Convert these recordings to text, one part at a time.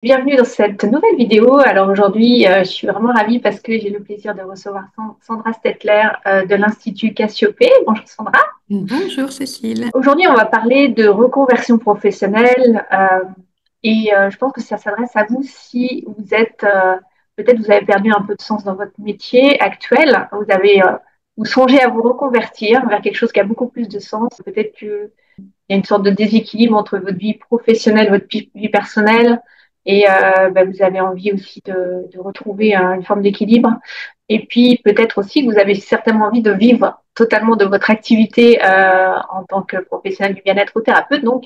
Bienvenue dans cette nouvelle vidéo. Alors aujourd'hui, je suis vraiment ravie parce que j'ai le plaisir de recevoir Sandra Stettler de l'Institut Cassiopée. Bonjour Sandra. Bonjour Cécile. Aujourd'hui, on va parler de reconversion professionnelle je pense que ça s'adresse à vous si vous êtes, peut-être vous avez perdu un peu de sens dans votre métier actuel. Vous songez à vous reconvertir vers quelque chose qui a beaucoup plus de sens. Peut-être qu'il y a une sorte de déséquilibre entre votre vie professionnelle, votre vie personnelle, vous avez envie aussi de retrouver une forme d'équilibre. Et puis peut-être aussi que vous avez certainement envie de vivre totalement de votre activité en tant que professionnel du bien-être ou thérapeute. Donc,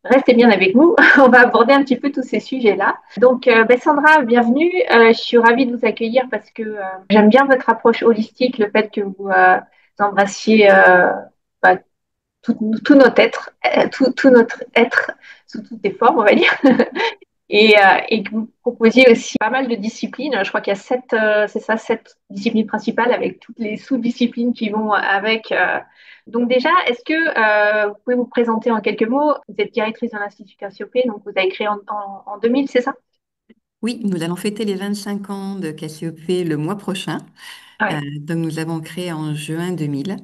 restez bien avec nous. On va aborder un petit peu tous ces sujets-là. Sandra, bienvenue. Je suis ravie de vous accueillir parce que j'aime bien votre approche holistique, le fait que vous embrassiez bah, tout notre être, tout notre être sous toutes les formes, on va dire. Et que vous proposiez aussi pas mal de disciplines. Je crois qu'il y a sept disciplines principales avec toutes les sous-disciplines qui vont avec. Donc déjà, est-ce que vous pouvez vous présenter en quelques mots? Vous êtes directrice de l'Institut Cassiopée, donc vous avez créé en 2000, c'est ça? Oui, nous allons fêter les 25 ans de Cassiopée le mois prochain. Oui, Donc nous avons créé en juin 2000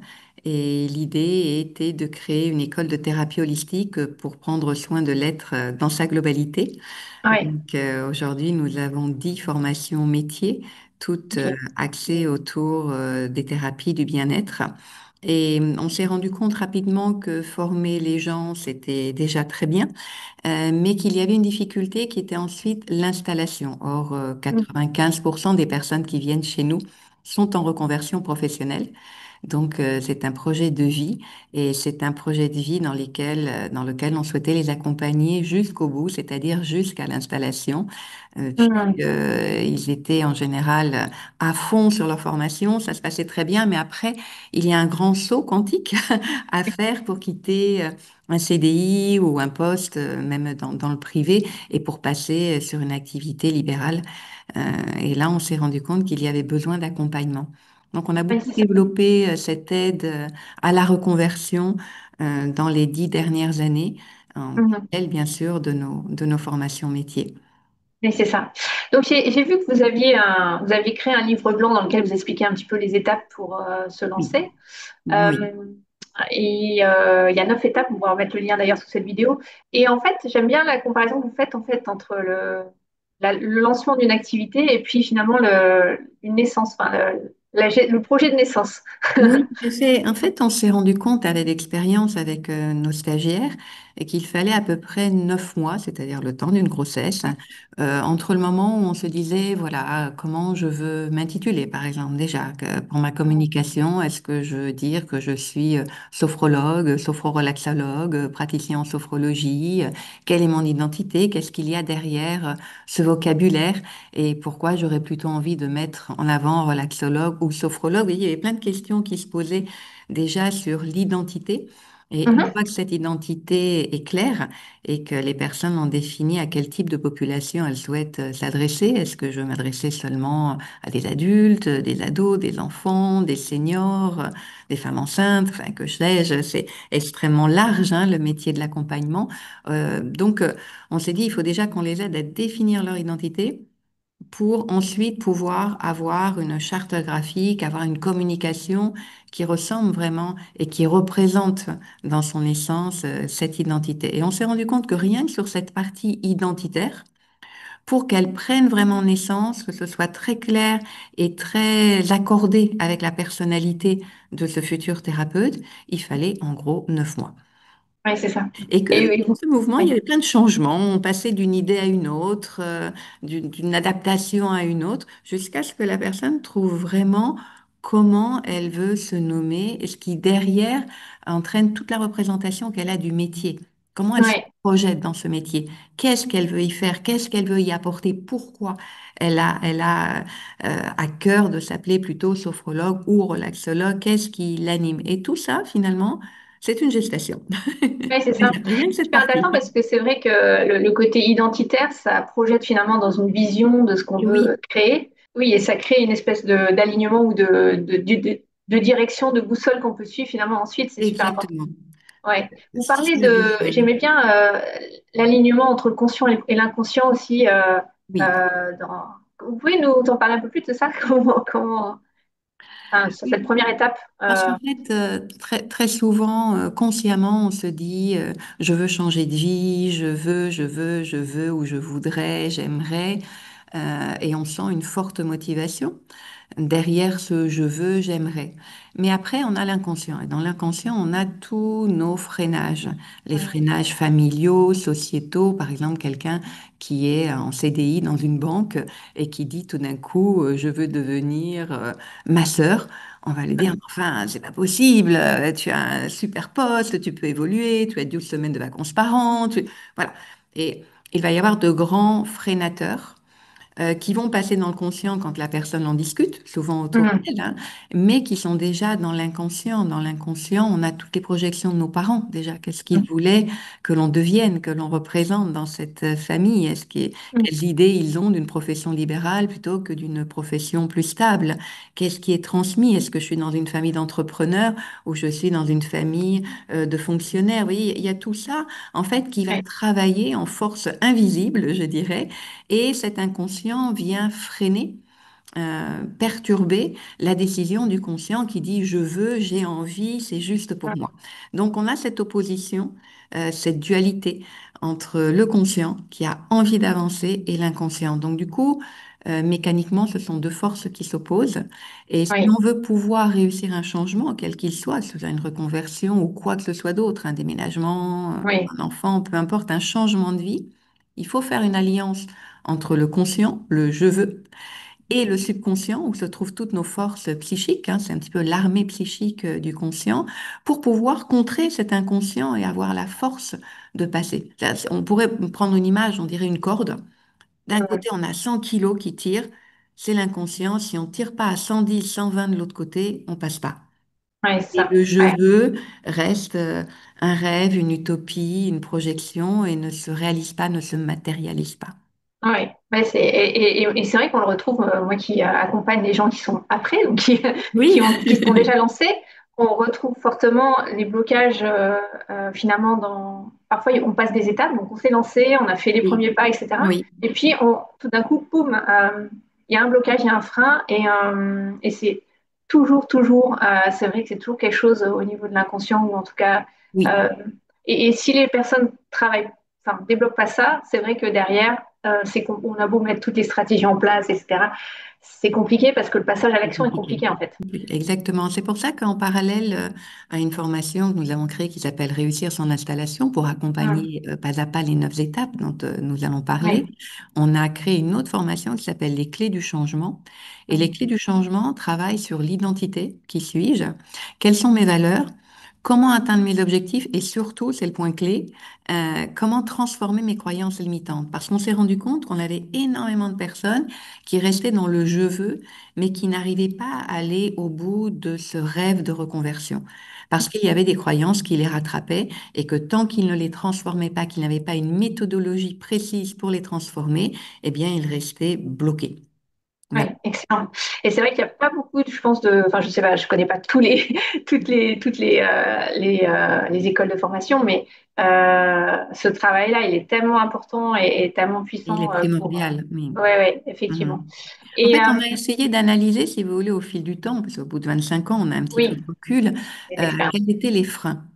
et l'idée était de créer une école de thérapie holistique pour prendre soin de l'être dans sa globalité. oui, Donc aujourd'hui, nous avons 10 formations métiers, toutes ok. axées autour des thérapies du bien-être. Et on s'est rendu compte rapidement que former les gens, c'était déjà très bien, mais qu'il y avait une difficulté qui était ensuite l'installation. Or, Mhm. 95% des personnes qui viennent chez nous sont en reconversion professionnelle. Donc, c'est un projet de vie et c'est un projet de vie dans lequel on souhaitait les accompagner jusqu'au bout, c'est-à-dire jusqu'à l'installation. Mhm. Ils étaient en général à fond sur leur formation, ça se passait très bien, mais après, il y a un grand saut quantique à faire pour quitter un CDI ou un poste, même dans le privé, et pour passer sur une activité libérale. Et là, on s'est rendu compte qu'il y avait besoin d'accompagnement. Donc, on a Oui, beaucoup c'est ça. développé cette aide à la reconversion dans les 10 dernières années, en Mhm. parallèle, bien sûr, de nos formations métiers. Oui, c'est ça. Donc j'ai vu que vous aviez créé un livre blanc dans lequel vous expliquez un petit peu les étapes pour se Oui, lancer. Euh, oui. il y a 9 étapes, on va mettre le lien d'ailleurs sous cette vidéo. Et en fait, j'aime bien la comparaison que vous faites en fait entre le lancement d'une activité et puis finalement une naissance, enfin le projet de naissance. Oui, en fait, on s'est rendu compte avec l'expérience avec nos stagiaires et qu'il fallait à peu près 9 mois, c'est-à-dire le temps d'une grossesse, entre le moment où on se disait, voilà, comment je veux m'intituler, par exemple, déjà, pour ma communication, est-ce que je veux dire que je suis sophrologue, sophrorelaxologue, praticien en sophrologie, quelle est mon identité, qu'est-ce qu'il y a derrière ce vocabulaire et pourquoi j'aurais plutôt envie de mettre en avant relaxologue ou sophrologue. Vous voyez, il y avait plein de questions qui se posaient déjà sur l'identité. Et une Mhm. fois que cette identité est claire et que les personnes ont défini à quel type de population elles souhaitent s'adresser, est-ce que je veux m'adresser seulement à des adultes, des ados, des enfants, des seniors, des femmes enceintes, enfin que sais-je, c'est extrêmement large hein, le métier de l'accompagnement. On s'est dit, il faut déjà qu'on les aide à définir leur identité pour ensuite pouvoir avoir une charte graphique, avoir une communication qui ressemble vraiment et qui représente dans son essence cette identité. Et on s'est rendu compte que rien que sur cette partie identitaire, pour qu'elle prenne vraiment naissance, que ce soit très clair et très accordé avec la personnalité de ce futur thérapeute, il fallait en gros 9 mois. Oui, c'est ça. Et que Et dans vous, ce mouvement, il y oui. avait plein de changements. On passait d'une idée à une autre, d'une adaptation à une autre, jusqu'à ce que la personne trouve vraiment comment elle veut se nommer et ce qui derrière entraîne toute la représentation qu'elle a du métier. Comment elle se Ouais. projette dans ce métier? Qu'est-ce qu'elle veut y faire? Qu'est-ce qu'elle veut y apporter? Pourquoi elle a à cœur de s'appeler plutôt sophrologue ou relaxologue? Qu'est-ce qui l'anime? Et tout ça, finalement, c'est une gestation. Ouais, c'est ça. Rien que cette Super intéressant partie. parce que c'est vrai que le côté identitaire, ça projette finalement dans une vision de ce qu'on veut Oui, créer. Oui, et ça crée une espèce d'alignement ou de direction, de boussole qu'on peut suivre finalement ensuite. C'est super important. exactement. Ouais. Vous Si parlez ça se de, décide. j'aimais bien l'alignement entre le conscient et l'inconscient aussi. Oui. Vous pouvez nous en parler un peu plus de ça? Enfin, sur cette Oui. première étape? Parce qu'en fait, très souvent, consciemment, on se dit, je veux changer de vie, je veux, ou je voudrais, j'aimerais, et on sent une forte motivation derrière ce je veux, j'aimerais. Mais après, on a l'inconscient. Et dans l'inconscient, on a tous nos freinages. Les Mm, freinages familiaux, sociétaux. Par exemple, quelqu'un qui est en CDI dans une banque et qui dit tout d'un coup, je veux devenir masseur. On va lui dire, enfin, c'est pas possible. Tu as un super poste, tu peux évoluer, tu as 12 semaines de vacances par an. Voilà. Et il va y avoir de grands freinateurs qui vont passer dans le conscient quand la personne en discute, souvent autour mm, d'elle, hein, mais qui sont déjà dans l'inconscient. Dans l'inconscient, on a toutes les projections de nos parents déjà. Qu'est-ce qu'ils mm, voulaient que l'on devienne, que l'on représente dans cette famille? mm. Quelles idées ils ont d'une profession libérale plutôt que d'une profession plus stable? Qu'est-ce qui est transmis? Est-ce que je suis dans une famille d'entrepreneurs ou je suis dans une famille de fonctionnaires? Vous voyez, il y a tout ça, en fait, qui va Ouais, travailler en force invisible, je dirais, et cet inconscient vient freiner, perturber la décision du conscient qui dit je veux, j'ai envie, c'est juste pour moi. mm, Donc on a cette opposition, cette dualité entre le conscient qui a envie d'avancer et l'inconscient. Donc du coup, mécaniquement, ce sont deux forces qui s'opposent. Et si oui, on veut pouvoir réussir un changement, quel qu'il soit, que ce soit une reconversion ou quoi que ce soit d'autre, un déménagement, oui, un enfant, peu importe, un changement de vie, il faut faire une alliance entre le conscient, le je veux, et le subconscient, où se trouvent toutes nos forces psychiques, hein, c'est un petit peu l'armée psychique du conscient, pour pouvoir contrer cet inconscient et avoir la force de passer. On pourrait prendre une image, on dirait une corde. D'un mm, côté, on a 100 kilos qui tirent, c'est l'inconscient. Si on tire pas à 110, 120 de l'autre côté, on passe pas. ouais, c'est Et ça. le je Ouais. veux reste un rêve, une utopie, une projection et ne se réalise pas, ne se matérialise pas. Ouais, ouais, et c'est vrai qu'on le retrouve, moi qui accompagne les gens qui sont après, donc Oui. qui se sont déjà lancés, on retrouve fortement les blocages finalement Parfois on passe des étapes, donc on s'est lancé, on a fait les Oui, premiers pas, etc. oui, Et puis tout d'un coup, boum, il y a un blocage, il y a un frein, et c'est toujours, c'est vrai que c'est toujours quelque chose au niveau de l'inconscient, ou en tout cas, oui. euh, et si les personnes travaillent, enfin, débloquent pas ça, c'est vrai que derrière, on a beau mettre toutes les stratégies en place, etc. C'est compliqué parce que le passage à C'est l'action est compliqué. compliqué en fait. Exactement. C'est pour ça qu'en parallèle à une formation que nous avons créée qui s'appelle Réussir son installation pour Hum, accompagner pas à pas les 9 étapes dont nous allons parler, oui. on a créé une autre formation qui s'appelle les clés du changement. Et les Hum, clés du changement travaillent sur l'identité. Qui suis-je? Quelles sont mes valeurs? Comment atteindre mes objectifs? Et surtout, c'est le point clé, comment transformer mes croyances limitantes? Parce qu'on s'est rendu compte qu'on avait énormément de personnes qui restaient dans le je veux mais qui n'arrivaient pas à aller au bout de ce rêve de reconversion. Parce qu'il y avait des croyances qui les rattrapaient et que tant qu'ils ne les transformaient pas, qu'ils n'avaient pas une méthodologie précise pour les transformer, eh bien, ils restaient bloqués. oui, Voilà. excellent. Et c'est vrai qu'il n'y a pas beaucoup, je pense, enfin, je sais pas, je connais pas toutes les écoles de formation, mais ce travail-là, il est tellement important et tellement Il est puissant pour. primordial. Oui. Ouais, ouais, effectivement. Mhm. En Et fait, on a essayé d'analyser, si vous voulez, au fil du temps, parce qu'au bout de 25 ans, on a un petit peu oui, de recul, c'est l'expérience. quels étaient les freins.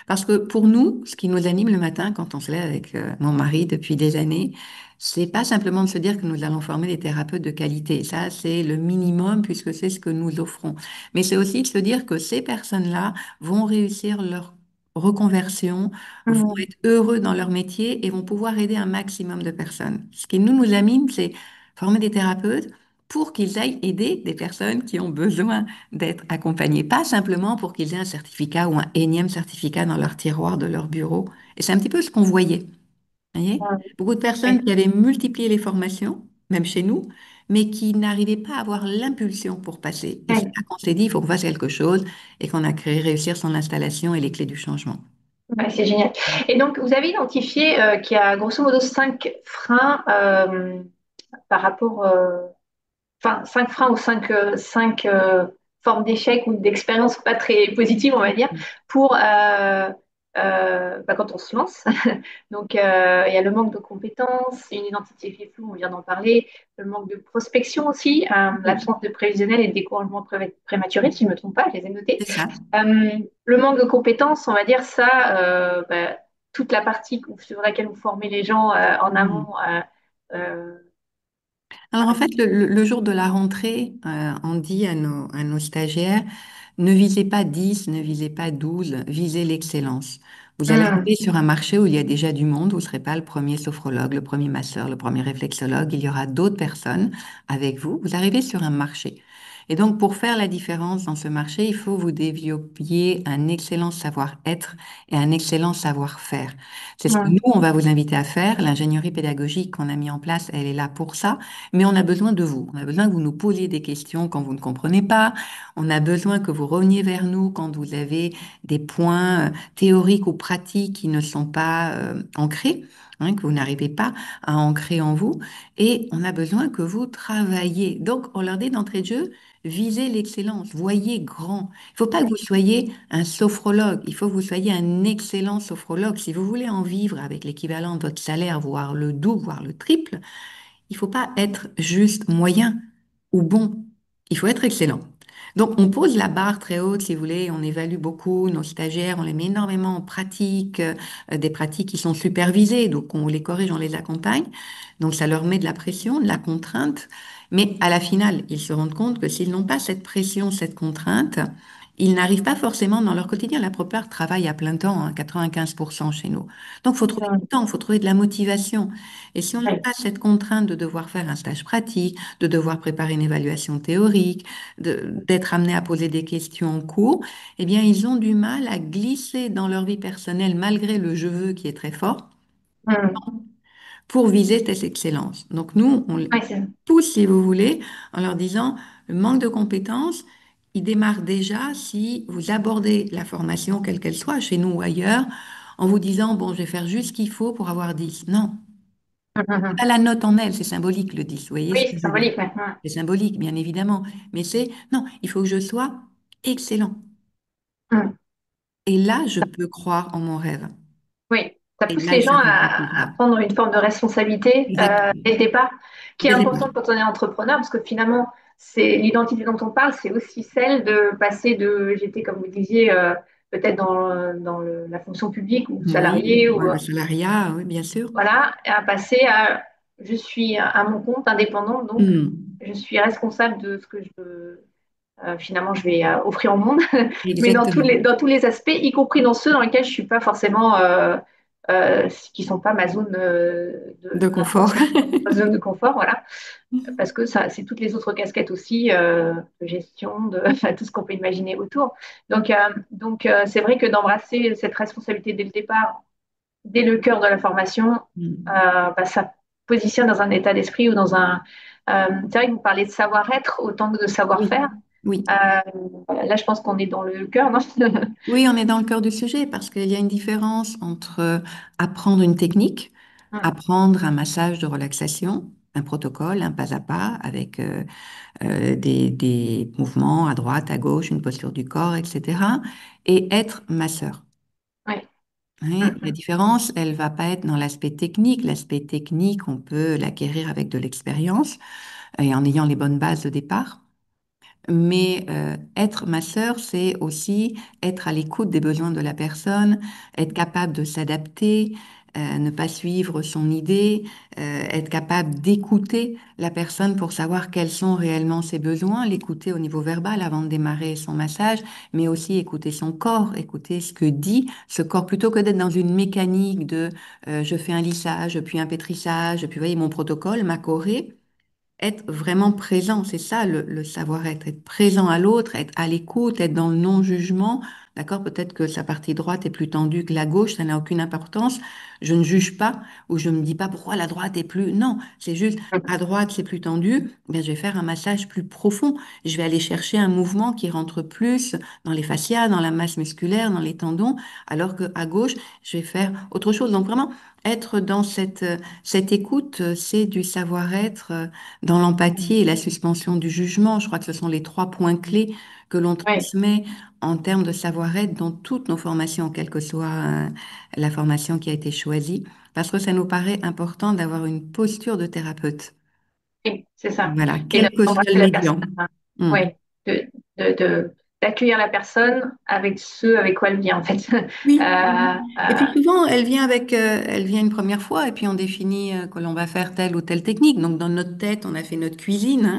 Parce que pour nous, ce qui nous anime le matin quand on se lève avec mon mari depuis des années, c'est pas simplement de se dire que nous allons former des thérapeutes de qualité. Ça, c'est le minimum puisque c'est ce que nous offrons. Mais c'est aussi de se dire que ces personnes-là vont réussir leur reconversion, vont Hum, être heureux dans leur métier et vont pouvoir aider un maximum de personnes. Ce qui nous anime, c'est former des thérapeutes pour qu'ils aillent aider des personnes qui ont besoin d'être accompagnés, pas simplement pour qu'ils aient un certificat ou un énième certificat dans leur tiroir de leur bureau. Et c'est un petit peu ce qu'on voyait. Voyez. hum, Beaucoup de oui, personnes qui avaient multiplié les formations, même chez nous, mais qui n'arrivaient pas à avoir l'impulsion pour passer. Et c'est oui. là qu'on s'est dit, il faut qu'on fasse quelque chose et qu'on a créé Réussir son installation et les clés du changement. Ouais, c'est génial. Et donc, vous avez identifié qu'il y a grosso modo 5 freins par rapport, enfin 5 freins ou cinq forme d'échec ou d'expérience pas très positive, on va dire, pour quand on se lance. Donc, il y a le manque de compétences, une identité qui est floue, on vient d'en parler, le manque de prospection aussi, l'absence de prévisionnel et de découragement prématuré, si je ne me trompe pas, je les ai notés. C'est ça. Le manque de compétences, on va dire ça, toute la partie sur laquelle vous formez les gens en amont. Euh, Alors en fait, le jour de la rentrée, on dit à nos stagiaires, ne visez pas 10, ne visez pas 12, visez l'excellence. Vous allez hum, arriver sur un marché où il y a déjà du monde, vous ne serez pas le premier sophrologue, le premier masseur, le premier réflexologue, il y aura d'autres personnes avec vous. Vous arrivez sur un marché. Et donc, pour faire la différence dans ce marché, il faut que vous développiez un excellent savoir-être et un excellent savoir-faire. C'est ce que nous, hum, on va vous inviter à faire. L'ingénierie pédagogique qu'on a mis en place, elle est là pour ça. Mais on a besoin de vous. On a besoin que vous nous posiez des questions quand vous ne comprenez pas. On a besoin que vous reveniez vers nous quand vous avez des points théoriques ou pratiques qui ne sont pas ancrés, hein, que vous n'arrivez pas à ancrer en vous. Et on a besoin que vous travailliez. Donc, on leur dit d'entrée de jeu, visez l'excellence, voyez grand. Il ne faut pas que vous soyez un sophrologue, il faut que vous soyez un excellent sophrologue. Si vous voulez en vivre avec l'équivalent de votre salaire, voire le double, voire le triple, il faut pas être juste moyen ou bon. Il faut être excellent. Donc, on pose la barre très haute, si vous voulez. On évalue beaucoup nos stagiaires, on les met énormément en pratique, des pratiques qui sont supervisées. Donc, on les corrige, on les accompagne. Donc, ça leur met de la pression, de la contrainte. Mais à la finale, ils se rendent compte que s'ils n'ont pas cette pression, cette contrainte, ils n'arrivent pas forcément dans leur quotidien. La plupart travaillent à plein temps, hein, 95% chez nous. Donc, il faut trouver du hum, temps, il faut trouver de la motivation. Et si on n'a ouais, pas cette contrainte de devoir faire un stage pratique, de devoir préparer une évaluation théorique, d'être amené à poser des questions en cours, eh bien, ils ont du mal à glisser dans leur vie personnelle, malgré le je veux qui est très fort, hum. pour viser cette excellence. Donc, nous, on les Ouais, c'est pousse, si vous voulez, en leur disant, le manque de compétences, il démarre déjà si vous abordez la formation, quelle qu'elle soit, chez nous ou ailleurs, en vous disant, bon, je vais faire juste ce qu'il faut pour avoir 10. Non. Pas la note en elle, c'est symbolique le 10, vous voyez ce Oui, que c'est je veux dire? symbolique. Ouais, hum, C'est symbolique, bien évidemment, mais c'est, non, il faut que je sois excellent. hum. Et là, je peux croire en mon rêve. Oui, ça Et pousse là, les il gens se à concrétisera. prendre une forme de responsabilité Exactement. dès le départ, qui est Dès le départ. importante quand on est entrepreneur, parce que finalement, c'est l'identité dont on parle, c'est aussi celle de passer de, j'étais comme vous disiez, peut-être la fonction publique ou Oui, salarié, ou ouais, le salariat, oui, bien sûr. voilà, à passer à, je suis à mon compte indépendant, donc Hmm. je suis responsable de ce que finalement je vais offrir au monde, mais Exactement. dans tous les aspects, y compris dans ceux dans lesquels je suis pas forcément, qui sont pas ma zone De confort. d'intention, ma zone de confort, voilà, parce que ça, c'est toutes les autres casquettes aussi, de gestion, de enfin, tout ce qu'on peut imaginer autour. Donc, c'est vrai que d'embrasser cette responsabilité dès le départ, dès le cœur de la formation, Hmm. ça positionne dans un état d'esprit ou dans un. C'est vrai que vous parlez de savoir-être autant que de Oui, savoir-faire. oui. Là, je pense qu'on est dans le cœur, non? Oui, on est dans le cœur du sujet parce qu'il y a une différence entre apprendre une technique, apprendre un massage de relaxation, un protocole, un pas à pas avec des mouvements à droite, à gauche, une posture du corps, etc. Et être masseur. Oui. Oui, la différence, elle va pas être dans l'aspect technique. L'aspect technique, on peut l'acquérir avec de l'expérience et en ayant les bonnes bases de départ. Mais être masseur, c'est aussi être à l'écoute des besoins de la personne, être capable de s'adapter, ne pas suivre son idée, être capable d'écouter la personne pour savoir quels sont réellement ses besoins, l'écouter au niveau verbal avant de démarrer son massage, mais aussi écouter son corps, écouter ce que dit ce corps, plutôt que d'être dans une mécanique de je fais un lissage, puis un pétrissage, puis vous voyez mon protocole, ma choré. Être vraiment présent, c'est ça le savoir-être, être présent à l'autre, être à l'écoute, être dans le non-jugement. D'accord? Peut-être que sa partie droite est plus tendue que la gauche, ça n'a aucune importance. Je ne juge pas ou je ne me dis pas pourquoi la droite est plus. Non, c'est juste à droite c'est plus tendu. Bien, je vais faire un massage plus profond. Je vais aller chercher un mouvement qui rentre plus dans les fascias, dans la masse musculaire, dans les tendons, alors que à gauche je vais faire autre chose. Donc vraiment être dans cette écoute, c'est du savoir-être, dans l'empathie et la suspension du jugement. Je crois que ce sont les trois points clés que l'on Oui, transmet en termes de savoir-être dans toutes nos formations, quelle que soit la formation qui a été choisie, parce que ça nous paraît important d'avoir une posture de thérapeute. oui, c'est ça. Voilà, Et quel que soit d'embrasser le la personne. médium. Hmm. Oui, de, d'accueillir la personne avec ce avec quoi elle vient, en fait. Oui. Euh, Et puis euh, souvent, elle vient une première fois et puis on définit que l'on va faire telle ou telle technique. Donc dans notre tête, on a fait notre cuisine, hein.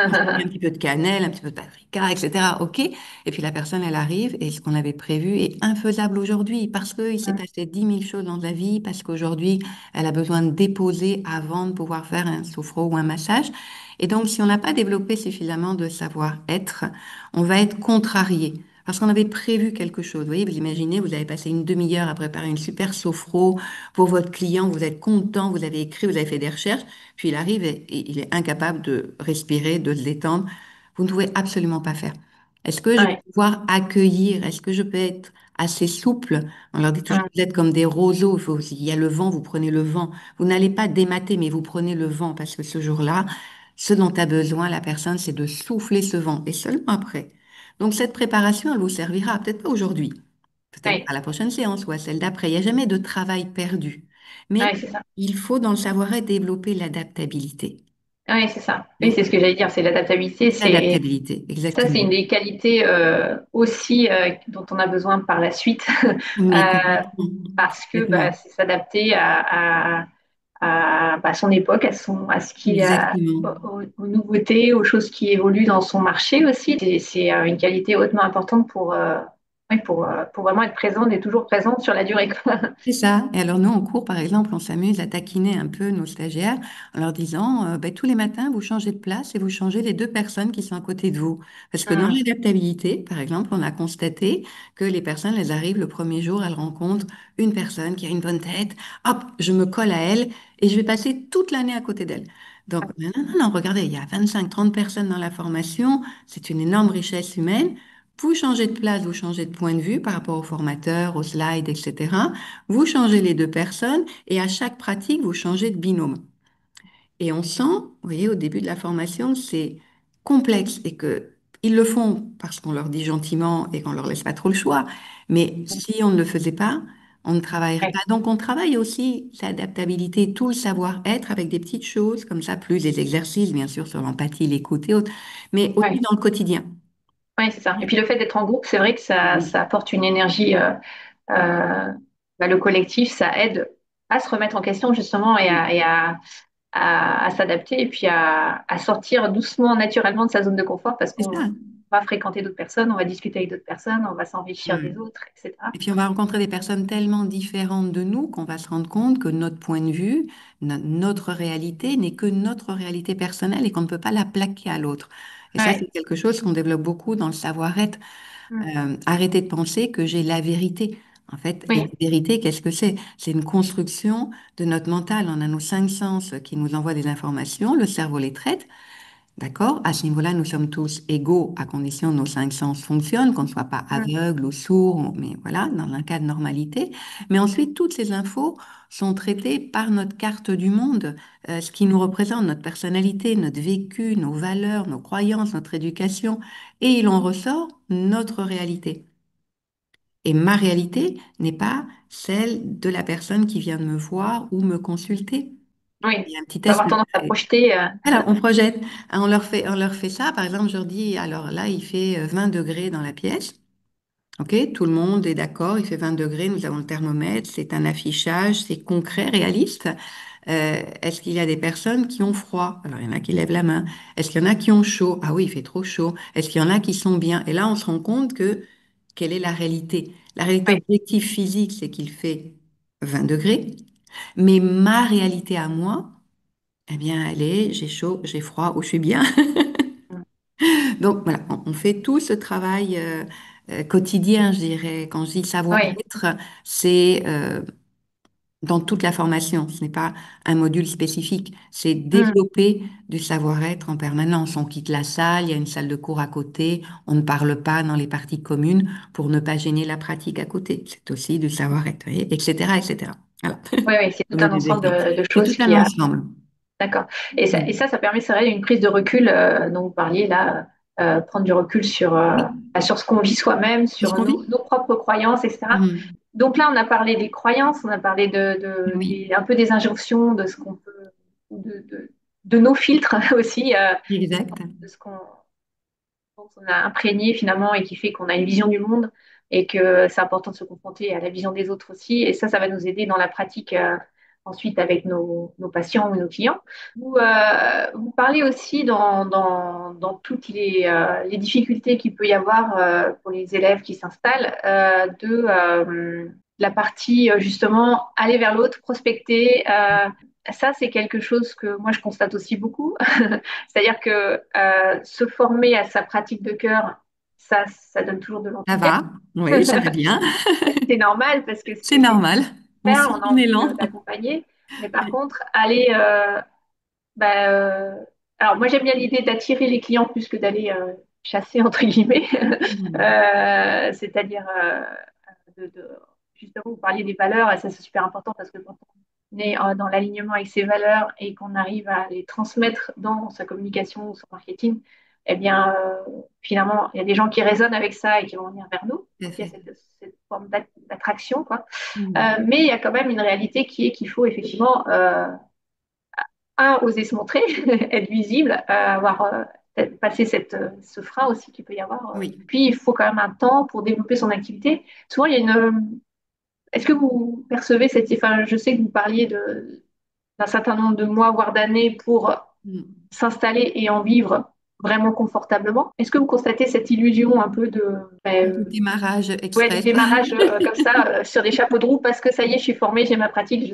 On s'est mis un petit peu de cannelle, un petit peu de paprika, etc. OK. Et puis la personne, elle arrive et ce qu'on avait prévu est infaisable aujourd'hui parce qu'il s'est passé 10 000 choses dans sa vie, parce qu'aujourd'hui, elle a besoin de déposer avant de pouvoir faire un sophro ou un massage. Et donc, si on n'a pas développé suffisamment de savoir-être, on va être contrarié. Parce qu'on avait prévu quelque chose. Vous voyez, vous imaginez, vous avez passé une demi-heure à préparer une super sophro pour votre client, vous êtes content, vous avez écrit, vous avez fait des recherches, puis il arrive et il est incapable de respirer, de se détendre. Vous ne pouvez absolument pas faire. Est-ce que je vais ouais, pouvoir accueillir? Est-ce que je peux être assez souple? On leur dit toujours, mm, vous êtes comme des roseaux, il y a le vent, vous prenez le vent. Vous n'allez pas démater, mais vous prenez le vent parce que ce jour-là, ce dont a besoin la personne, c'est de souffler ce vent et seulement après. Donc cette préparation, elle vous servira, peut-être pas aujourd'hui, peut-être ouais, à la prochaine séance ou à celle d'après. Il n'y a jamais de travail perdu. Mais ouais, c'est ça. il faut dans le savoir-être développer l'adaptabilité. Oui, c'est ça. Oui, Et c'est ce que j'allais dire, c'est l'adaptabilité. C'est l'adaptabilité, ça, c'est exactement. une des qualités aussi dont on a besoin par la suite, Mais euh, complètement, parce que bah, complètement, c'est s'adapter à son époque, à ce qui exactement. aux nouveautés, aux choses qui évoluent dans son marché aussi. C'est une qualité hautement importante ouais, pour vraiment être présente et toujours présente sur la durée, quoi. C'est ça. Et alors nous, en cours, par exemple, on s'amuse à taquiner un peu nos stagiaires en leur disant, ben, tous les matins, vous changez de place et vous changez les deux personnes qui sont à côté de vous. Parce que dans Hum, l'adaptabilité, par exemple, on a constaté que les personnes, elles arrivent le premier jour, elles rencontrent une personne qui a une bonne tête, hop, je me colle à elle et je vais passer toute l'année à côté d'elle. Donc, non, non, non, non, regardez, il y a 25, 30 personnes dans la formation, c'est une énorme richesse humaine. Vous changez de place, vous changez de point de vue par rapport au formateur, aux slides, etc. Vous changez les deux personnes et à chaque pratique, vous changez de binôme. Et on sent, vous voyez, au début de la formation, c'est complexe et que ils le font parce qu'on leur dit gentiment et qu'on leur laisse pas trop le choix. Mais si on ne le faisait pas, on ne travaillerait ouais, pas. Donc on travaille aussi l'adaptabilité, tout le savoir-être avec des petites choses comme ça, plus les exercices, bien sûr, sur l'empathie, l'écoute et autres, mais aussi ouais, dans le quotidien. ouais, c'est ça. Et puis le fait d'être en groupe, c'est vrai que ça apporte une énergie. Euh, Bah, le collectif, ça aide à se remettre en question justement Oui, à s'adapter et puis à sortir doucement, naturellement de sa zone de confort parce c'est qu'on ça. va fréquenter d'autres personnes, on va discuter avec d'autres personnes, on va s'enrichir Ouais. des autres, etc. Et puis on va rencontrer des personnes tellement différentes de nous qu'on va se rendre compte que notre point de vue, notre réalité n'est que notre réalité personnelle et qu'on ne peut pas la plaquer à l'autre. Et ça, c'est Ouais. quelque chose qu'on développe beaucoup dans le savoir-être. Mm. Arrêter de penser que j'ai la vérité. En fait, la Oui, vérité, qu'est-ce que c'est? C'est une construction de notre mental. On a nos cinq sens qui nous envoient des informations, le cerveau les traite. D'accord? À ce niveau-là, nous sommes tous égaux à condition que nos cinq sens fonctionnent, qu'on ne soit pas mm. aveugle ou sourd, mais voilà, dans un cas de normalité. Mais ensuite, toutes ces infos sont traitées par notre carte du monde, ce qui nous représente, notre personnalité, notre vécu, nos valeurs, nos croyances, notre éducation, et il en ressort notre réalité. Et ma réalité n'est pas celle de la personne qui vient de me voir ou me consulter. Oui. Il y a un petit On va test. avoir tendance à projeter. Voilà, on projette. On leur fait ça. Par exemple, je leur dis, alors là, il fait 20 degrés dans la pièce. OK, tout le monde est d'accord, il fait 20 degrés, nous avons le thermomètre, c'est un affichage, c'est concret, réaliste. Est-ce qu'il y a des personnes qui ont froid? Alors, il y en a qui lèvent la main. Est-ce qu'il y en a qui ont chaud? Ah oui, il fait trop chaud. Est-ce qu'il y en a qui sont bien? Et là, on se rend compte que quelle est la réalité? La réalité Oui. objective physique, c'est qu'il fait 20 degrés, mais ma réalité à moi, eh bien, elle est, j'ai chaud, j'ai froid ou je suis bien. Mm. Donc voilà, on fait tout ce travail quotidien, je dirais. Quand je dis Oui. savoir-être, c'est dans toute la formation. Ce n'est pas un module spécifique. C'est Mm. développer du savoir-être en permanence. On quitte la salle, il y a une salle de cours à côté, on ne parle pas dans les parties communes pour ne pas gêner la pratique à côté. C'est aussi du savoir-être, vous voyez, etc., etc. Voilà, Oui, oui, c'est tout donner un des ensemble exemples. de C'est choses tout un qui a. ensemble. D'accord. Et Mm. ça permet, c'est vrai, une prise de recul, dont vous parliez là, prendre du recul Oui, sur ce qu'on vit soi-même, c'est ce sur qu'on vit. nos propres croyances, etc. Mm. Donc là, on a parlé des croyances, on a parlé Oui, un peu des injonctions, de ce qu'on peut, de, de, de nos filtres aussi, exact. de ce dont on a imprégné finalement et qui fait qu'on a une vision du monde et que c'est important de se confronter à la vision des autres aussi. Et ça va nous aider dans la pratique ensuite avec nos patients ou nos clients. Vous parlez aussi dans toutes les difficultés qu'il peut y avoir pour les élèves qui s'installent la partie justement aller vers l'autre, prospecter. Ça, c'est quelque chose que moi, je constate aussi beaucoup. C'est-à-dire que se former à sa pratique de cœur, ça donne toujours de Ça l'enthousiasme. va, oui, ça va bien. C'est normal parce que C'est c'est normal. On super, sent on a ton envie élan. d'accompagner. Mais par contre, aller bah, alors moi j'aime bien l'idée d'attirer les clients plus que d'aller chasser entre guillemets. Mm. C'est-à-dire justement vous parliez des valeurs et ça c'est super important parce que quand on est dans l'alignement avec ses valeurs et qu'on arrive à les transmettre dans sa communication ou son marketing, eh bien finalement il y a des gens qui résonnent avec ça et qui vont venir vers nous. Tout à Donc il y a fait. cette forme d'attraction quoi. Mm. Mais il y a quand même une réalité qui est qu'il faut effectivement oser se montrer, être visible, avoir peut-être passé ce frein aussi qu'il peut y avoir. Oui. Puis, il faut quand même un temps pour développer son activité. Souvent, il y a est-ce que vous percevez cette. Enfin, je sais que vous parliez d'un certain nombre de mois, voire d'années pour Mm. s'installer et en vivre vraiment confortablement. Est-ce que vous constatez cette illusion un peu De démarrage ouais, du express. démarrage comme ça sur des chapeaux de roue parce que ça y est, je suis formée, j'ai ma pratique,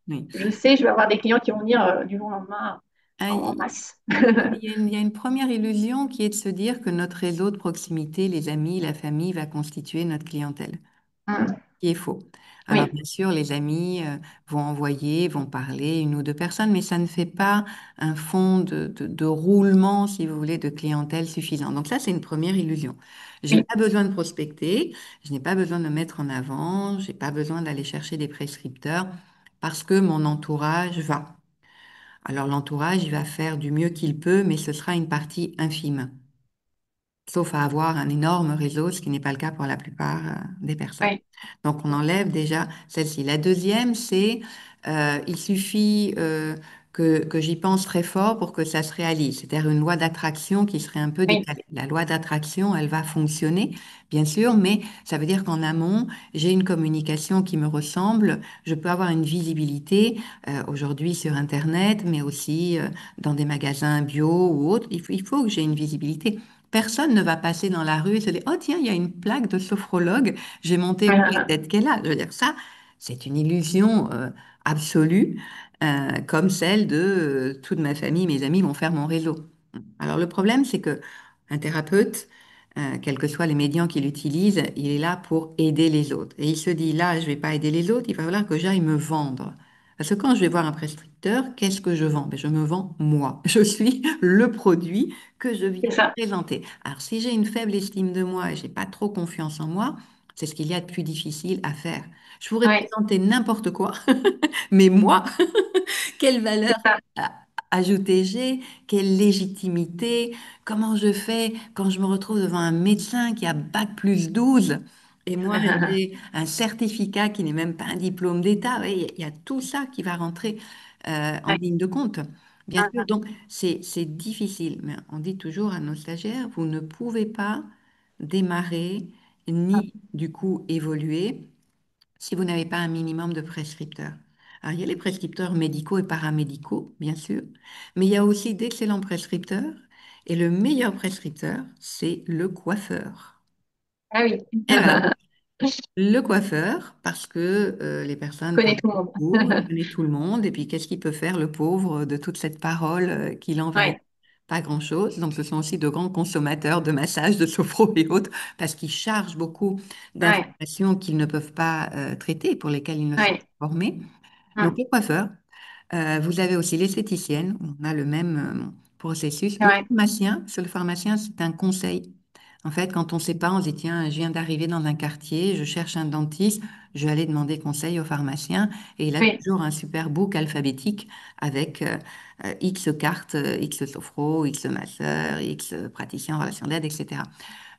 Oui. je vais avoir des clients qui vont venir du jour au lendemain Ah, en Il masse. il y a une première illusion qui est de se dire que notre réseau de proximité, les amis, la famille, va constituer notre clientèle, Mm. qui est faux. Alors, Oui, bien sûr, les amis vont envoyer, vont parler, une ou deux personnes, mais ça ne fait pas un fond de roulement, si vous voulez, de clientèle suffisant. Donc ça, c'est une première illusion. J'ai oui, pas besoin de prospecter, je n'ai pas besoin de me mettre en avant, j'ai pas besoin d'aller chercher des prescripteurs parce que mon entourage va. Alors l'entourage, il va faire du mieux qu'il peut, mais ce sera une partie infime, sauf à avoir un énorme réseau, ce qui n'est pas le cas pour la plupart des personnes. oui, Donc on enlève déjà celle-ci. La deuxième, c'est il suffit que j'y pense très fort pour que ça se réalise. C'est-à-dire une loi d'attraction qui serait un peu oui, décalée. La loi d'attraction, elle va fonctionner, bien sûr, mais ça veut dire qu'en amont, j'ai une communication qui me ressemble. Je peux avoir une visibilité aujourd'hui sur Internet, mais aussi dans des magasins bio ou autres. Il faut que j'ai une visibilité. Personne ne va passer dans la rue et se dire, oh tiens, il y a une plaque de sophrologue, j'ai monté voir la tête qu'elle a. Je veux dire, ça, c'est une illusion absolue, comme celle de toute ma famille, mes amis vont faire mon réseau. Alors le problème, c'est que un thérapeute, quels que soient les médias qu'il utilise, il est là pour aider les autres. Et il se dit, là, je vais pas aider les autres, il va falloir que j'aille me vendre. Parce que quand je vais voir un prescripteur, qu'est-ce que je vends? Ben, je me vends moi. Je suis le produit que je c'est viens ça. présenter. Alors, si j'ai une faible estime de moi et j'ai pas trop confiance en moi, c'est ce qu'il y a de plus difficile à faire. Je pourrais Oui, présenter n'importe quoi, mais moi, quelle c'est valeur ça. ajoutée j'ai, quelle légitimité, comment je fais quand je me retrouve devant un médecin qui a bac+12 et moi j'ai un certificat qui n'est même pas un diplôme d'État. Oui, il y a tout ça qui va rentrer en Oui, ligne de compte. Bien sûr, mhm, donc c'est difficile, mais on dit toujours à nos stagiaires, vous ne pouvez pas démarrer ni du coup évoluer si vous n'avez pas un minimum de prescripteurs. Alors, il y a les prescripteurs médicaux et paramédicaux, bien sûr, mais il y a aussi d'excellents prescripteurs, et le meilleur prescripteur, c'est le coiffeur. ah oui, Et voilà, le coiffeur, parce que les je personnes connais parlent tout le monde. beaucoup, il connaît tout le monde, et puis qu'est-ce qu'il peut faire, le pauvre, de toute cette parole qu'il envahit? Oui, Pas grand-chose. Donc, ce sont aussi de grands consommateurs de massages, de sophro et autres, parce qu'ils chargent beaucoup oui, d'informations qu'ils ne peuvent pas traiter, pour lesquelles ils ne sont oui, pas formés. Donc, mm, le coiffeur, vous avez aussi l'esthéticienne, on a le même processus. oui, Le pharmacien, c'est un conseil. En fait, quand on ne sait pas, on se dit, tiens, je viens d'arriver dans un quartier, je cherche un dentiste, je vais aller demander conseil au pharmacien et il a Oui, toujours un super book alphabétique avec X cartes, X sophro, X masseur, X praticien en relation d'aide, etc.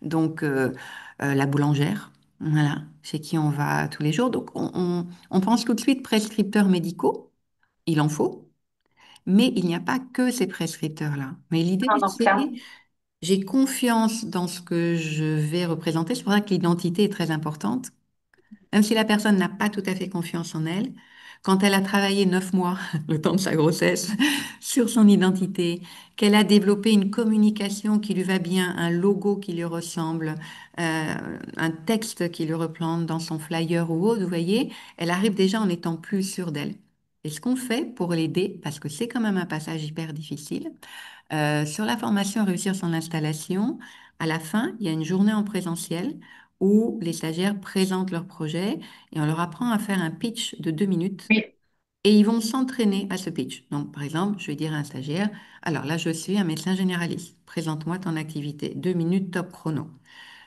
Donc, la boulangère, voilà, chez qui on va tous les jours. Donc, on pense tout de suite prescripteurs médicaux, il en faut, mais il n'y a pas que ces prescripteurs-là. Mais l'idée, non, non, c'est clairement. j'ai confiance dans ce que je vais représenter. C'est pour ça que l'identité est très importante. Même si la personne n'a pas tout à fait confiance en elle, quand elle a travaillé 9 mois, le temps de sa grossesse, sur son identité, qu'elle a développé une communication qui lui va bien, un logo qui lui ressemble, un texte qui lui replante dans son flyer ou autre, vous voyez, elle arrive déjà en étant plus sûre d'elle. Et ce qu'on fait pour l'aider, parce que c'est quand même un passage hyper difficile, sur la formation Réussir son installation, à la fin, il y a une journée en présentiel où les stagiaires présentent leur projet et on leur apprend à faire un pitch de 2 minutes Oui, et ils vont s'entraîner à ce pitch. Donc, par exemple, je vais dire à un stagiaire, alors là, je suis un médecin généraliste. Présente-moi ton activité. 2 minutes top chrono.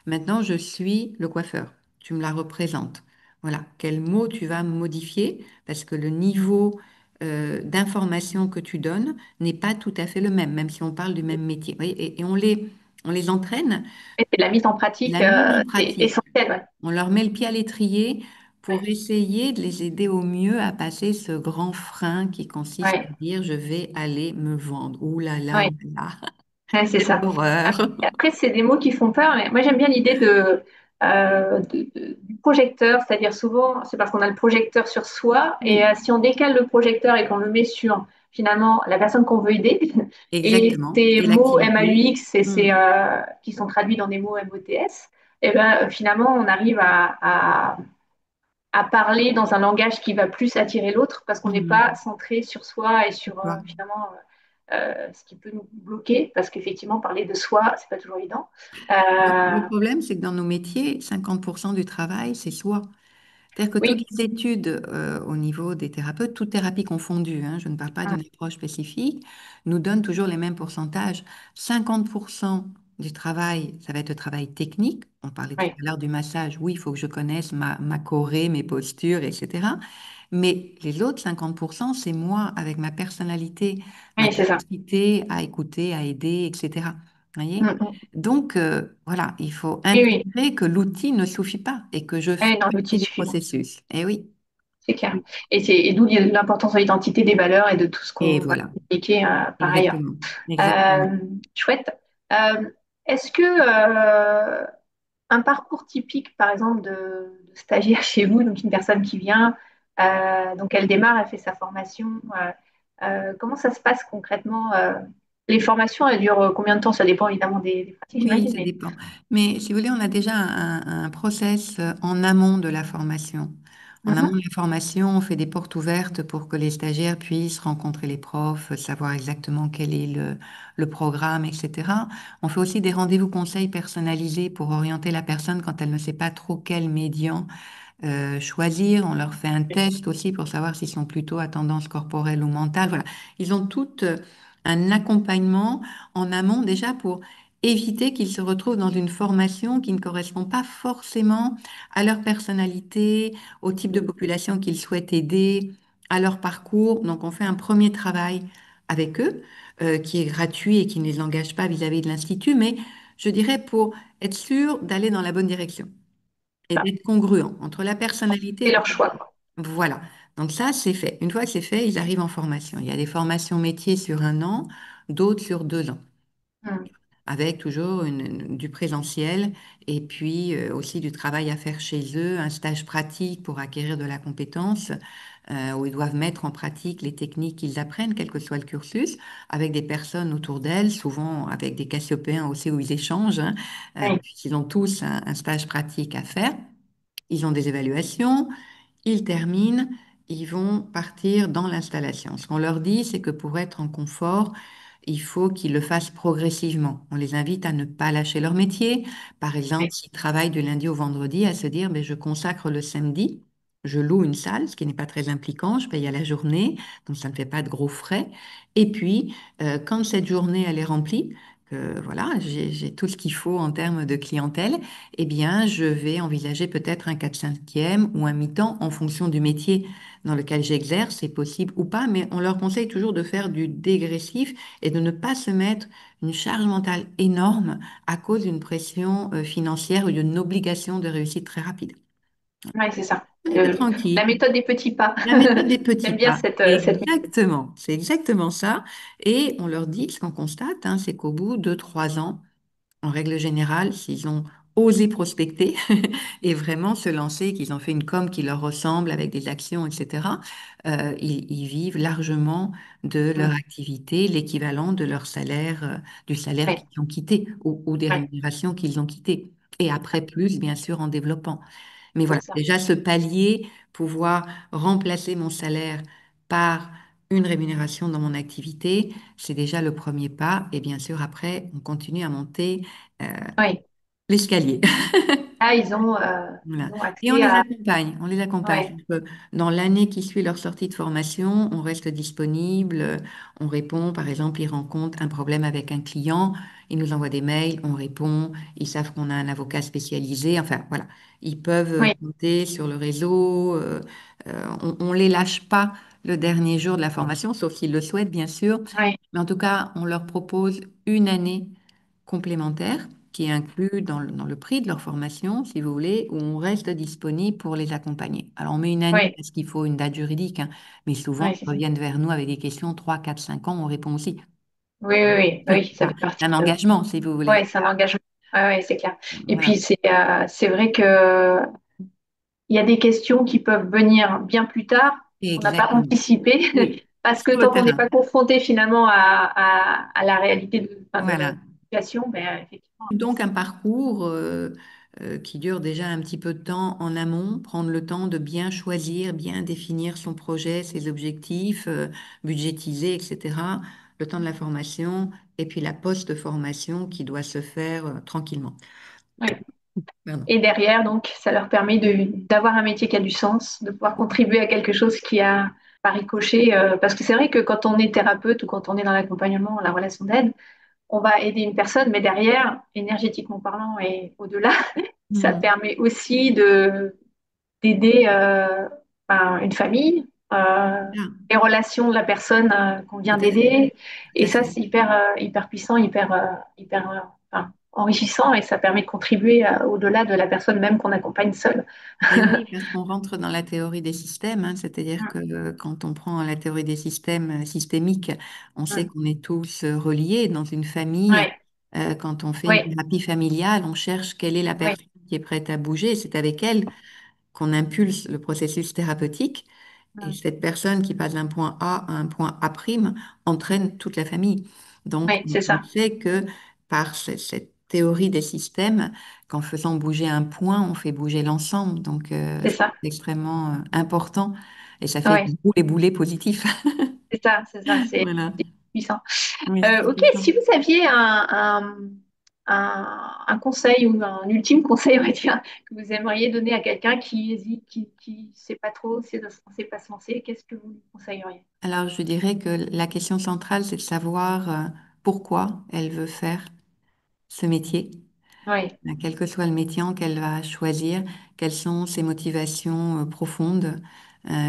Maintenant, je suis le coiffeur. Tu me la représentes. Voilà. Quel mot tu vas modifier parce que le niveau d'information que tu donnes n'est pas tout à fait le même, même si on parle du même métier. Vous voyez, et on les entraîne et c'est de la mise en pratique, la mise en c'est pratique. essentiel. Ouais. On leur met le pied à l'étrier pour Ouais. essayer de les aider au mieux à passer ce grand frein qui consiste à Ouais. dire je vais aller me vendre. Ouh là Ouais. là, Ouais, c'est quelle ça. horreur. Après, c'est des mots qui font peur, mais moi j'aime bien l'idée du projecteur, c'est-à-dire souvent, c'est parce qu'on a le projecteur sur soi, et Oui, si on décale le projecteur et qu'on le met sur finalement la personne qu'on veut aider, et exactement. ces Et mots l'activité. MAUX et Hmm. qui sont traduits dans des mots MOTS, et ben, finalement on arrive à parler dans un langage qui va plus attirer l'autre parce qu'on n'est pas Mhm. centré sur soi et sur Toi. finalement ce qui peut nous bloquer parce qu'effectivement parler de soi c'est pas toujours évident. Le Euh, problème, c'est que dans nos métiers, 50% du travail, c'est soi. C'est-à-dire que toutes oui, les études au niveau des thérapeutes, toutes thérapies confondues, hein, je ne parle pas hum, d'une approche spécifique, nous donnent toujours les mêmes pourcentages. 50% du travail, ça va être le travail technique. On parlait tout oui, à l'heure du massage. Oui, il faut que je connaisse ma choré, mes postures, etc. Mais les autres 50%, c'est moi avec ma personnalité, ma oui c'est ça. capacité à écouter, à aider, etc. Voyez? Hum, hum. Donc, voilà, il faut Oui, oui. intégrer que l'outil ne suffit pas et que je fais Non, l'outil partie du suffit pas, processus. Eh oui. c'est clair. Et d'où l'importance de l'identité, des valeurs et de tout ce Et qu'on va voilà, communiquer par ailleurs. exactement. Exactement. Euh, chouette. Est-ce que un parcours typique, par exemple, de stagiaire chez vous, donc une personne qui vient, donc elle démarre, elle fait sa formation. Comment ça se passe concrètement? Les formations, elles durent combien de temps? Ça dépend évidemment des pratiques, Oui, j'imagine, ça mais dépend. Mais si vous voulez, on a déjà un process en amont de la formation. En amont Mhm. de la formation, on fait des portes ouvertes pour que les stagiaires puissent rencontrer les profs, savoir exactement quel est le programme, etc. On fait aussi des rendez-vous conseils personnalisés pour orienter la personne quand elle ne sait pas trop quel médian choisir. On leur fait un test aussi pour savoir s'ils sont plutôt à tendance corporelle ou mentale. Voilà. Ils ont tout un accompagnement en amont déjà pour éviter qu'ils se retrouvent dans une formation qui ne correspond pas forcément à leur personnalité, au type de population qu'ils souhaitent aider, à leur parcours. Donc on fait un premier travail avec eux qui est gratuit et qui ne les engage pas vis-à-vis de l'Institut, mais je dirais pour être sûr d'aller dans la bonne direction et Voilà. d'être congruent entre la personnalité C'est et le leur choix, parcours. quoi. Voilà. Donc ça, c'est fait. Une fois que c'est fait, ils arrivent en formation. Il y a des formations métiers sur un an, d'autres sur 2 ans, Mhm. avec toujours du présentiel et puis aussi du travail à faire chez eux, un stage pratique pour acquérir de la compétence, où ils doivent mettre en pratique les techniques qu'ils apprennent, quel que soit le cursus, avec des personnes autour d'elles, souvent avec des Cassiopéens aussi où ils échangent, hein, Oui, puisqu'ils ont tous un stage pratique à faire. Ils ont des évaluations, ils terminent, ils vont partir dans l'installation. Ce qu'on leur dit, c'est que pour être en confort, il faut qu'ils le fassent progressivement. On les invite à ne pas lâcher leur métier. Par exemple, oui, s'ils travaillent du lundi au vendredi, à se dire, mais je consacre le samedi, je loue une salle, ce qui n'est pas très impliquant, je paye à la journée, donc ça ne fait pas de gros frais. Et puis, quand cette journée, elle est remplie, que voilà, j'ai tout ce qu'il faut en termes de clientèle, eh bien, je vais envisager peut-être un 4/5e ou un mi-temps en fonction du métier dans lequel j'exerce, c'est possible ou pas, mais on leur conseille toujours de faire du dégressif et de ne pas se mettre une charge mentale énorme à cause d'une pression financière ou d'une obligation de réussite très rapide. Ouais, c'est ça. Un peu tranquille. La méthode des petits pas. La méthode des petits J'aime bien pas. cette méthode. Exactement. C'est exactement ça. Et on leur dit, ce qu'on constate, hein, c'est qu'au bout de 3 ans, en règle générale, s'ils ont osé prospecter et vraiment se lancer, qu'ils ont fait une com qui leur ressemble avec des actions, etc., ils vivent largement de leur Mm. activité, l'équivalent de leur salaire, du salaire Ouais, qu'ils ont quitté ou des ouais, rémunérations qu'ils ont quittées. Et après, plus, bien sûr, en développant. Mais c'est voilà, ça. déjà ce palier, pouvoir remplacer mon salaire par une rémunération dans mon activité, c'est déjà le premier pas. Et bien sûr, après, on continue à monter euh, Oui. l'escalier. Là, Voilà. ils ont Et on accès les à. accompagne, on les accompagne. Ouais, C'est-à-dire que dans l'année qui suit leur sortie de formation, on reste disponible, on répond, par exemple, ils rencontrent un problème avec un client, ils nous envoient des mails, on répond, ils savent qu'on a un avocat spécialisé, enfin voilà, ils peuvent oui, compter sur le réseau, on les lâche pas le dernier jour de la formation, sauf s'ils le souhaitent, bien sûr, oui, mais en tout cas, on leur propose une année complémentaire qui est inclus dans le prix de leur formation, si vous voulez, où on reste disponible pour les accompagner. Alors, on met une année oui, parce qu'il faut une date juridique, hein, mais souvent, oui, ils c'est ça. reviennent vers nous avec des questions 3, 4, 5 ans, on répond aussi. Oui, oui, oui, oui, ça fait C'est partie un de. engagement, si vous voulez. Ouais, c'est un engagement. Ouais, ouais, c'est clair. Et Voilà. puis, c'est vrai que il y a des questions qui peuvent venir bien plus tard, qu'on n'a pas Exactement. anticipé, Oui, parce que sur le tant qu'on n'est terrain. pas confronté finalement à la réalité enfin, de la Voilà. situation, ben, effectivement, Donc un parcours qui dure déjà un petit peu de temps en amont, prendre le temps de bien choisir, bien définir son projet, ses objectifs, budgétiser, etc. Le temps de la formation et puis la post-formation qui doit se faire tranquillement. ouais. Pardon. Et derrière, donc, ça leur permet d'avoir un métier qui a du sens, de pouvoir contribuer à quelque chose qui a par ricochet. Parce que c'est vrai que quand on est thérapeute ou quand on est dans l'accompagnement, la relation d'aide, on va aider une personne, mais derrière, énergétiquement parlant et au-delà, ça Mhm. permet aussi d'aider une famille, Ah, les relations de la personne qu'on tout vient à fait, d'aider. tout Et à ça, fait. c'est hyper puissant, enfin, enrichissant et ça permet de contribuer au-delà de la personne même qu'on accompagne seule. Et oui, parce qu'on rentre dans la théorie des systèmes, hein, c'est-à-dire que Mm, quand on prend la théorie des systèmes systémiques, on sait mm. qu'on est tous reliés dans une famille. Ouais, Quand on fait une ouais, thérapie familiale, on cherche quelle est la ouais, personne qui est prête à bouger. C'est avec elle qu'on impulse le processus thérapeutique. Et mm. cette personne qui passe d'un point A à un point A' entraîne toute la famille. Donc, Ouais, c'est on ça, sait que par cette théorie des systèmes, qu'en faisant bouger un point, on fait bouger l'ensemble. Donc, c'est ça. c'est extrêmement important et ça fait Ouais, des boules et boulets positifs. c'est Voilà. puissant. Oui, c'est Ok, puissant. si vous aviez un conseil ou un ultime conseil, on va dire, que vous aimeriez donner à quelqu'un qui hésite, qui sait pas trop, sait de se lancer, pas se lancer, qu'est-ce que vous lui conseilleriez? Alors, je dirais que la question centrale, c'est de savoir pourquoi elle veut faire ce métier. Oui, Quel que soit le métier qu'elle va choisir, quelles sont ses motivations profondes,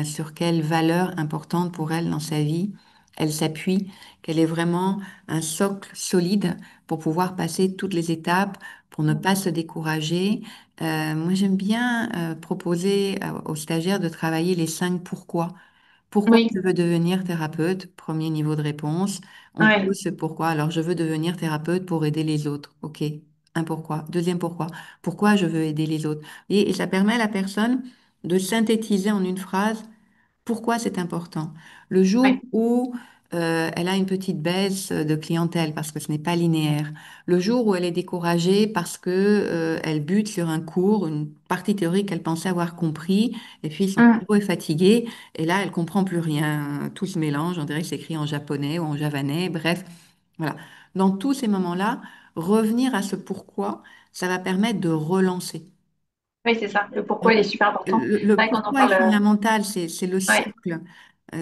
sur quelles valeurs importantes pour elle dans sa vie elle s'appuie, quel est vraiment un socle solide pour pouvoir passer toutes les étapes, pour ne pas se décourager. Moi, j'aime bien proposer aux stagiaires de travailler les 5 pourquoi. Pourquoi oui, je veux devenir thérapeute? Premier niveau de réponse. On oui, pose ce pourquoi. Alors, je veux devenir thérapeute pour aider les autres. OK. Un pourquoi. Deuxième pourquoi. Pourquoi je veux aider les autres? Et ça permet à la personne de synthétiser en une phrase pourquoi c'est important. Le jour oui, où elle a une petite baisse de clientèle parce que ce n'est pas linéaire, le jour où elle est découragée parce que elle bute sur un cours, une partie théorique qu'elle pensait avoir compris, et puis son hum, cerveau est fatigué, et là elle comprend plus rien. Tout se mélange, on dirait que c'est écrit en japonais ou en javanais, bref, voilà. Dans tous ces moments-là, revenir à ce pourquoi, ça va permettre de relancer. oui, c'est ça. Le pourquoi, Le, il est super important. le C'est vrai qu'on en pourquoi est parle. fondamental, c'est le Ouais, socle.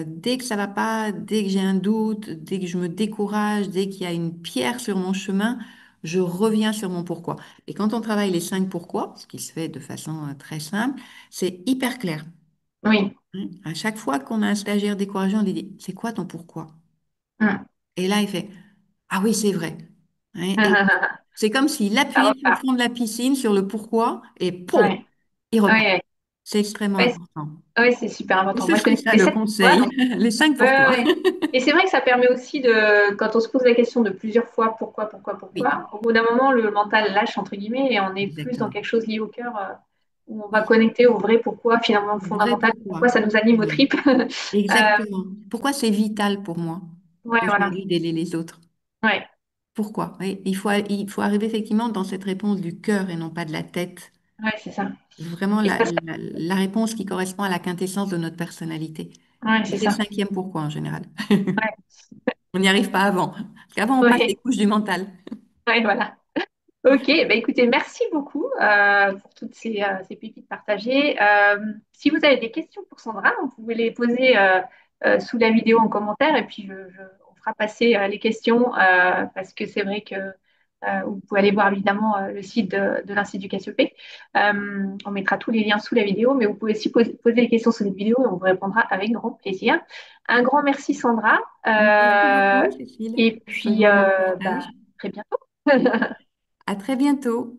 Dès que ça va pas, dès que j'ai un doute, dès que je me décourage, dès qu'il y a une pierre sur mon chemin, je reviens sur mon pourquoi. Et quand on travaille les 5 pourquoi, ce qui se fait de façon très simple, c'est hyper clair. Oui. Hein. À chaque fois qu'on a un stagiaire découragé, on lui dit, c'est quoi ton pourquoi? Mm. Et là, il fait, ah oui, c'est vrai. Hein. Et Ça c'est comme s'il appuyait sur le repart. fond de la piscine, sur le pourquoi, et poum, Ouais. il Ouais, repart. ouais. C'est extrêmement Ouais, important. ouais, c'est super Et important. ce Moi, je serait connais ça les le 7 pourquoi. conseil, les cinq Ouais, ouais, pourquoi. ouais. Et c'est vrai que ça permet aussi de, quand on se pose la question de plusieurs fois, Oui, pourquoi, au bout d'un moment, le mental lâche, entre guillemets, et on est plus dans exactement. quelque chose lié au cœur, où on va Oui, connecter au vrai pourquoi, finalement, vrai fondamental, pourquoi pourquoi. ça nous anime aux Oui, tripes. exactement. Pourquoi c'est vital pour moi Ouais, voilà. aujourd'hui d'aider les autres? Ouais, Pourquoi? Oui, il faut arriver effectivement dans cette réponse du cœur et non pas de la tête. ouais, c'est ça. Vraiment Et ça, la réponse qui correspond à la quintessence de notre personnalité. ouais, Et c'est c'est le ça. cinquième pourquoi en général. Ouais, On n'y arrive pas avant. Parce qu'avant, on passe les ouais, couches du mental. ouais, voilà. Ok, bah écoutez, merci beaucoup pour toutes ces pépites partagées. Si vous avez des questions pour Sandra, vous pouvez les poser sous la vidéo en commentaire et puis on fera passer les questions parce que c'est vrai que vous pouvez aller voir évidemment le site de l'Institut Cassiopée. On mettra tous les liens sous la vidéo, mais vous pouvez aussi poser les questions sous cette vidéo et on vous répondra avec grand plaisir. Un grand merci Sandra Merci beaucoup, Cécile, et pour ce puis moment de partage. très bientôt. À très bientôt.